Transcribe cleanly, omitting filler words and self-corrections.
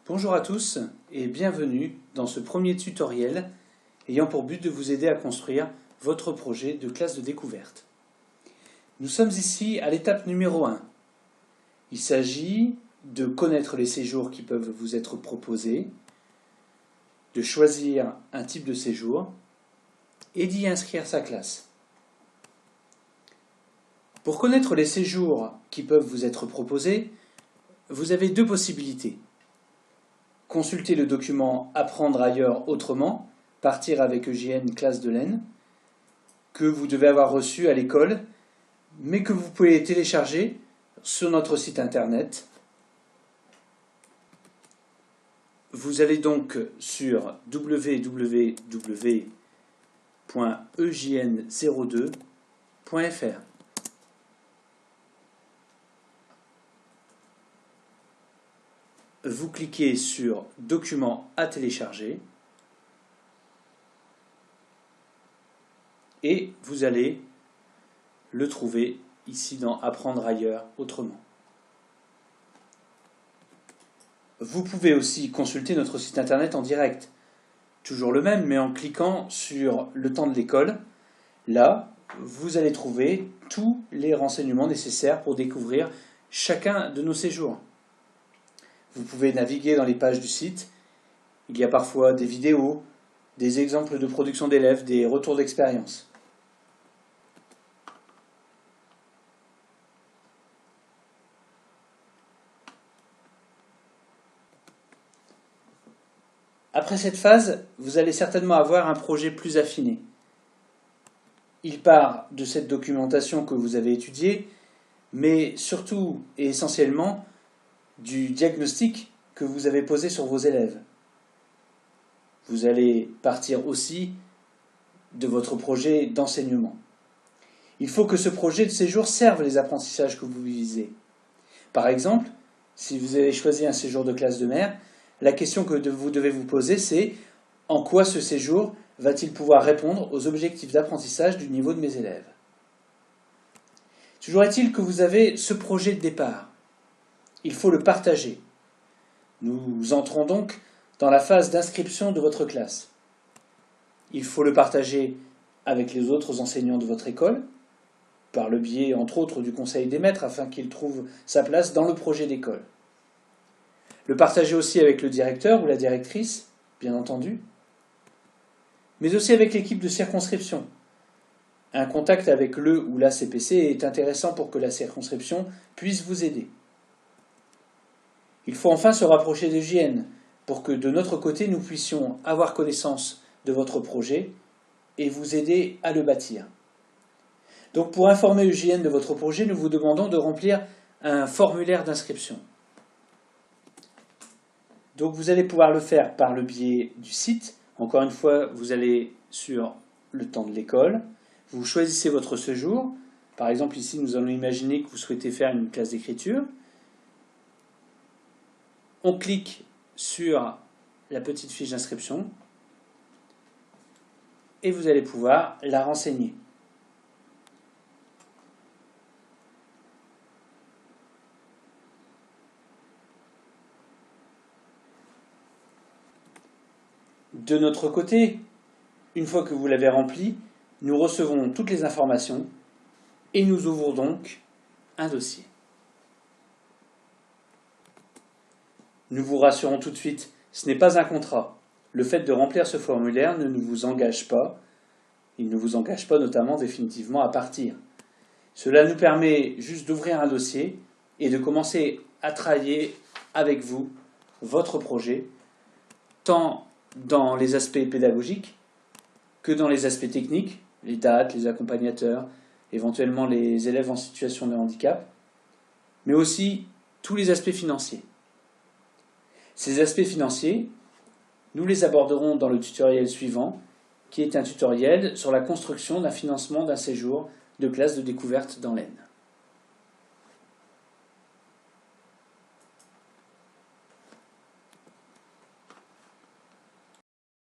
Bonjour à tous et bienvenue dans ce premier tutoriel ayant pour but de vous aider à construire votre projet de classe de découverte. Nous sommes ici à l'étape numéro 1. Il s'agit de connaître les séjours qui peuvent vous être proposés, de choisir un type de séjour et d'y inscrire sa classe. Pour connaître les séjours qui peuvent vous être proposés, vous avez deux possibilités. Consulter le document Apprendre ailleurs autrement, partir avec EJN classe de l'Aisne, que vous devez avoir reçu à l'école, mais que vous pouvez télécharger sur notre site internet. Vous allez donc sur www.ejn02.fr. Vous cliquez sur « Documents à télécharger » et vous allez le trouver ici dans « Apprendre ailleurs autrement ». Vous pouvez aussi consulter notre site internet en direct, toujours le même, mais en cliquant sur le temps de l'école. Là, vous allez trouver tous les renseignements nécessaires pour découvrir chacun de nos séjours. Vous pouvez naviguer dans les pages du site. Il y a parfois des vidéos, des exemples de production d'élèves, des retours d'expérience. Après cette phase, vous allez certainement avoir un projet plus affiné. Il part de cette documentation que vous avez étudiée, mais surtout et essentiellement du diagnostic que vous avez posé sur vos élèves. Vous allez partir aussi de votre projet d'enseignement. Il faut que ce projet de séjour serve les apprentissages que vous visez. Par exemple, si vous avez choisi un séjour de classe de mer, la question que vous devez vous poser, c'est en quoi ce séjour va-t-il pouvoir répondre aux objectifs d'apprentissage du niveau de mes élèves? Toujours est-il que vous avez ce projet de départ. Il faut le partager. Nous entrons donc dans la phase d'inscription de votre classe. Il faut le partager avec les autres enseignants de votre école, par le biais, entre autres, du conseil des maîtres, afin qu'il trouve sa place dans le projet d'école. Le partager aussi avec le directeur ou la directrice, bien entendu, mais aussi avec l'équipe de circonscription. Un contact avec le ou la CPC est intéressant pour que la circonscription puisse vous aider. Il faut enfin se rapprocher d'EJN pour que de notre côté nous puissions avoir connaissance de votre projet et vous aider à le bâtir. Donc pour informer EJN de votre projet, nous vous demandons de remplir un formulaire d'inscription. Donc vous allez pouvoir le faire par le biais du site. Encore une fois, vous allez sur le temps de l'école, vous choisissez votre séjour. Par exemple ici, nous allons imaginer que vous souhaitez faire une classe d'écriture. On clique sur la petite fiche d'inscription et vous allez pouvoir la renseigner. De notre côté, une fois que vous l'avez rempli, nous recevons toutes les informations et nous ouvrons donc un dossier. Nous vous rassurons tout de suite, ce n'est pas un contrat. Le fait de remplir ce formulaire ne vous engage pas. Il ne vous engage pas notamment définitivement à partir. Cela nous permet juste d'ouvrir un dossier et de commencer à travailler avec vous votre projet, tant dans les aspects pédagogiques que dans les aspects techniques, les dates, les accompagnateurs, éventuellement les élèves en situation de handicap, mais aussi tous les aspects financiers. Ces aspects financiers, nous les aborderons dans le tutoriel suivant, qui est un tutoriel sur la construction d'un financement d'un séjour de classe de découverte dans l'Aisne.